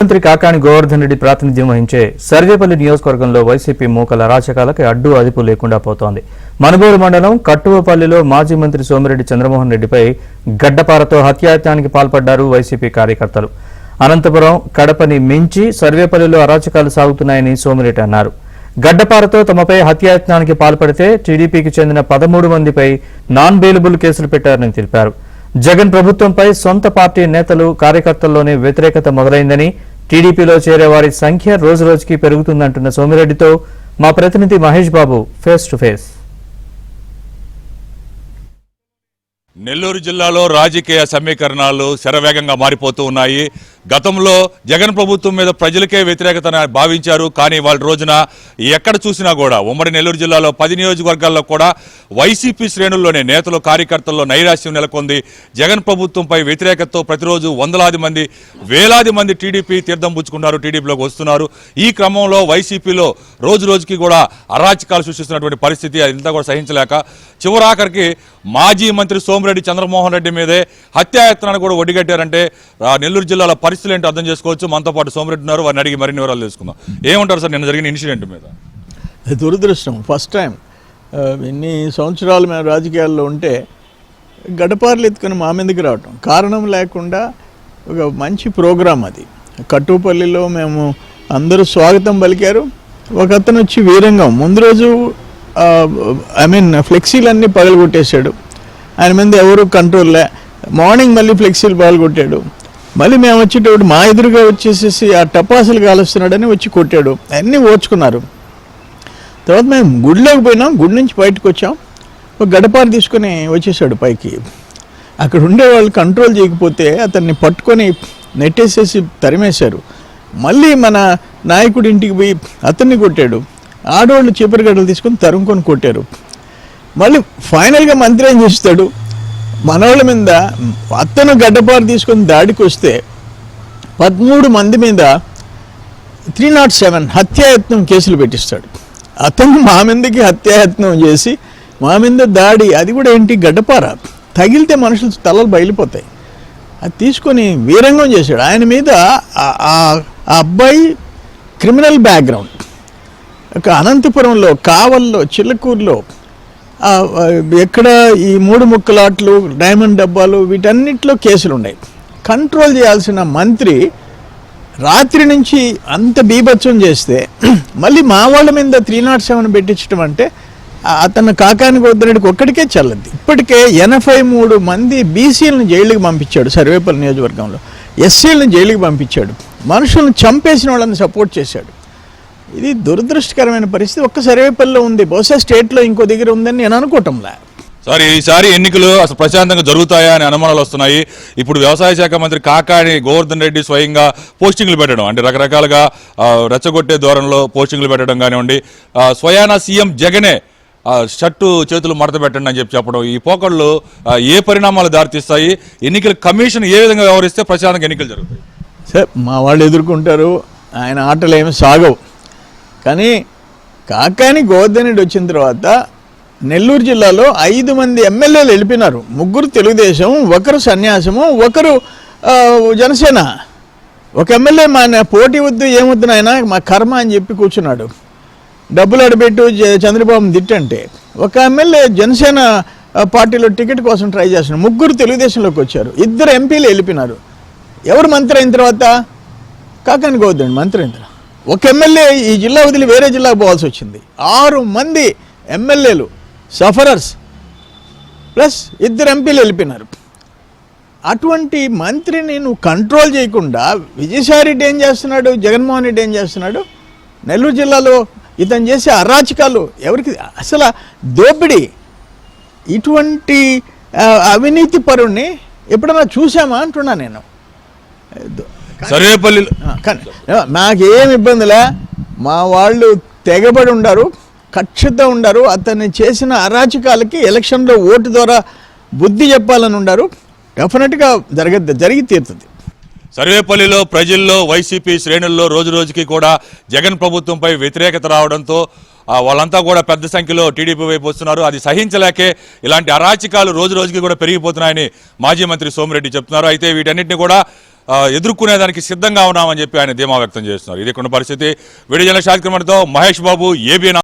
మంత్రి కాకాని గోవర్ధన్ రెడ్డి ప్రాతినిధ్యం వహించే సర్వేపల్లి నియోజకవర్గంలో వైసీపీ మూకల అరాచకాలకు అడ్డు అదుపు లేకుండా పోతోంది. మనుబోలు మండలం కట్టువపల్లిలో మాజీ మంత్రి సోమిరెడ్డి చంద్రమోహన్ రెడ్డిపై గడ్డపారతో హత్యాయత్నానికి పాల్పడ్డారు వైసీపీ కార్యకర్తలు. అనంతపురం, కడపని మించి సర్వేపల్లిలో అరాచకాలు సాగుతున్నాయని సోమిరెడ్డి అన్నారు. గడ్డపారతో తమపై హత్యాయత్నానికి పాల్పడితే టీడీపీకి చెందిన 13 మందిపై నాన్ బెయిలబుల్ కేసులు పెట్టారని తెలిపారు. జగన్ ప్రభుత్వంపై సొంత పార్టీ నేతలు, కార్యకర్తల్లోనే వ్యతిరేకత మొదలైందని, టీడీపీలో చేరే వారి సంఖ్య రోజురోజుకి పెరుగుతుందంటున్న సోమిరెడ్డితో మా ప్రతినిధి Mahesh Babu face to face. Nellore జిల్లాలో రాజకీయ సమీకరణాలు శరవేగంగా మారిపోతూ ఉన్నాయి. గతంలో జగన్ ప్రభుత్వం మీద ప్రజలకే వ్యతిరేకతను భావించారు. కానీ వాళ్ళ రోజున ఎక్కడ చూసినా కూడా ఉమ్మడి నెల్లూరు జిల్లాలో 10 నియోజకవర్గాల్లో కూడా వైసీపీ శ్రేణుల్లోనే నేతలు, కార్యకర్తల్లో నైరాశ్యం నెలకొంది. జగన్ ప్రభుత్వంపై వ్యతిరేకతతో ప్రతిరోజు వందలాది మంది, వేలాది మంది టీడీపీ తీర్థం పుచ్చుకున్నారు, టీడీపీలోకి వస్తున్నారు. ఈ క్రమంలో వైసీపీలో రోజు రోజుకి కూడా అరాచకాలు సృష్టిస్తున్నటువంటి పరిస్థితి, అదంతా కూడా సహించలేక చివరాఖరికి మాజీ మంత్రి సోమిరెడ్డి చంద్రమోహన్ రెడ్డి మీదే హత్యాయత్నాన్ని కూడా ఒడిగట్టారంటే నెల్లూరు జిల్లాలో పరిస్థితులు ఏంటో అర్థం చేసుకోవచ్చు. మనతో పాటు సోమిరెడ్డి ఉన్నారు, వారిని అడిగి మరిన్ని వివరాలు తెలుసుకుందాం. ఏమంటారు సార్ నిన్న జరిగిన ఇన్సిడెంట్ మీద? దురదృష్టం. ఫస్ట్ టైం ఇన్ని సంవత్సరాలు మేము రాజకీయాల్లో ఉంటే గడపార్లు ఎత్తుకొని మా మీదకి రావటం, కారణం లేకుండా ఒక మంచి ప్రోగ్రాం అది. కట్టుపల్లిలో మేము అందరూ స్వాగతం పలికారు. ఒక అతను వచ్చి వీరంగం ముందు రోజు ఫ్లెక్సీలన్నీ పగలగొట్టేశాడు. ఆయన మీద ఎవరు కంట్రోల్లే. మార్నింగ్ మళ్ళీ ఫ్లెక్సీలు పగలగొట్టాడు. మళ్ళీ మేము వచ్చేటప్పుడు మా ఎదురుగా వచ్చేసేసి ఆ టపాసులు కాలుస్తున్నాడని వచ్చి కొట్టాడు. అన్నీ ఓర్చుకున్నారు. తర్వాత మేము గుడిలోకి పోయినాం. గుడి నుంచి బయటకు వచ్చాం. ఒక గడపారు తీసుకొని వచ్చేసాడు పైకి. అక్కడ ఉండే వాళ్ళు కంట్రోల్ చేయకపోతే అతన్ని పట్టుకొని నెట్టేసేసి తరిమేశారు. మళ్ళీ మన నాయకుడి ఇంటికి పోయి అతన్ని కొట్టాడు. ఆడవాళ్ళు చీపురు గడ్డలు తీసుకొని తరుముకొని కొట్టారు. మళ్ళీ ఫైనల్గా మంత్రి ఏం చేస్తాడు, మనవాళ్ళ మీద అతను గడ్డపారు తీసుకొని దాడికి వస్తే 13 మంది మీద 307 హత్యాయత్నం కేసులు పెట్టిస్తాడు. అతను మా మీదకి హత్యాయత్నం చేసి మా మీద దాడి, అది కూడా ఏంటి, గడ్డపార తగిలితే మనుషులు తలలు బయలిపోతాయి. అది తీసుకొని వీరంగం చేశాడు. ఆయన మీద ఆ అబ్బాయి క్రిమినల్ బ్యాక్గ్రౌండ్. ఒక అనంతపురంలో, కావల్లో, చిల్లకూరులో, ఎక్కడ ఈ 3 ముక్కలాట్లు, డైమండ్ డబ్బాలు, వీటన్నిటిలో కేసులు ఉన్నాయి. కంట్రోల్ చేయాల్సిన మంత్రి రాత్రి నుంచి అంత బీభత్సం చేస్తే మళ్ళీ మా వాళ్ళ మీద 307 పెట్టించడం అంటే అతను కాకాని గోవర్ధన్ ఒక్కడికే చల్లద్ది. ఇప్పటికే 83 మంది బీసీలను జైలుకి పంపించాడు. సర్వేపల్లి నియోజకవర్గంలో ఎస్సీలను జైలుకి పంపించాడు. మనుషులను చంపేసిన వాళ్ళని సపోర్ట్ చేశాడు. ఇది దురదృష్టకరమైన పరిస్థితి ఒక్క సర్వేపల్లిలో ఉంది. బహుశా స్టేట్లో ఇంకో దగ్గర ఉందని నేను అనుకోవటంలే. సార్, ఈసారి ఎన్నికలు అసలు ప్రశాంతంగా జరుగుతాయా అని అనుమానాలు వస్తున్నాయి. ఇప్పుడు వ్యవసాయ శాఖ మంత్రి కాకాని గోవర్ధన్ రెడ్డి స్వయంగా పోస్టింగ్లు పెట్టడం, అంటే రకరకాలుగా రెచ్చగొట్టే ధోరణిలో పోస్టింగ్లు పెట్టడం కానివ్వండి, స్వయానా సీఎం జగనే షర్టు చేతులు మడత పెట్టండి అని చెప్పడం, ఈ పోకళ్ళు ఏ పరిణామాలు దారితీస్తాయి? ఎన్నికల కమిషన్ ఏ విధంగా వ్యవహరిస్తే ప్రశాంతంగా ఎన్నికలు జరుగుతాయి? సార్, మా వాళ్ళు ఎదుర్కొంటారు. ఆయన ఆటలు ఏమి సాగవు. కానీ కాకాని గోవర్ధన్ రెడ్డి వచ్చిన తర్వాత నెల్లూరు జిల్లాలో 5 మంది ఎమ్మెల్యేలు వెళ్ళిపోయినారు. 3 తెలుగుదేశం, 1 సన్యాసము, 1 జనసేన. ఒక ఎమ్మెల్యే మా పోటీ వద్దు, ఏమొద్దు నాయన, మా కర్మ అని చెప్పి కూర్చున్నాడు. డబ్బులు అడబెట్టు చంద్రబాబుని తిట్టంటే ఒక ఎమ్మెల్యే జనసేన పార్టీలో టికెట్ కోసం ట్రై చేస్తున్నారు. 3 తెలుగుదేశంలోకి వచ్చారు. 2 ఎంపీలు వెళ్ళిపోయినారు. ఎవరు మంత్రి అయిన తర్వాత? కాకాని గోవర్ధన్ రెడ్డి మంత్రి అయిన తర్వాత ఒక ఎమ్మెల్యే ఈ జిల్లా వదిలి వేరే జిల్లాకు పోవాల్సి వచ్చింది. 6 మంది ఎమ్మెల్యేలు సఫరర్స్ ప్లస్ 2 ఎంపీలు వెళ్ళిపోయినారు. అటువంటి మంత్రిని నువ్వు కంట్రోల్ చేయకుండా విజయసాయి రెడ్డి ఏం చేస్తున్నాడు, జగన్మోహన్ రెడ్డి ఏం చేస్తున్నాడు? నెల్లూరు జిల్లాలో ఇతను చేసే అరాచకాలు ఎవరికి అసలు దోపిడీ, ఇటువంటి అవినీతి పరుణ్ణి ఎప్పుడన్నా చూసామా అంటున్నా నేను. సర్వేపల్లి నాకేం ఇబ్బందిలే. మా వాళ్ళు తెగబడి ఉండారు, కక్షతో ఉండారు. అతన్ని చేసిన అరాచకాలకి ఎలక్షన్లో ఓటు ద్వారా బుద్ధి చెప్పాలని ఉండారు. డెఫినెట్గా జరిగి తీరుతుంది. సర్వేపల్లిలో ప్రజల్లో, వైసీపీ శ్రేణుల్లో రోజు రోజుకి కూడా జగన్ ప్రభుత్వంపై వ్యతిరేకత రావడంతో వాళ్ళంతా కూడా పెద్ద సంఖ్యలో టీడీపీ వైపు వస్తున్నారు. అది సహించలేకే ఇలాంటి అరాచకాలు రోజు రోజుకి కూడా పెరిగిపోతున్నాయని మాజీ మంత్రి సోమిరెడ్డి చెప్తున్నారు. అయితే వీటన్నిటిని కూడా ఎదుర్కొనేదానికి సిద్ధంగా ఉన్నామని చెప్పి ఆయన ధీమా వ్యక్తం చేస్తున్నారు. ఇది కొన్ని పరిస్థితి. వీడియో జర్నలిస్ట్ రాజ్ కుమార్తో మహేష్ బాబు, ఏబిఎన్.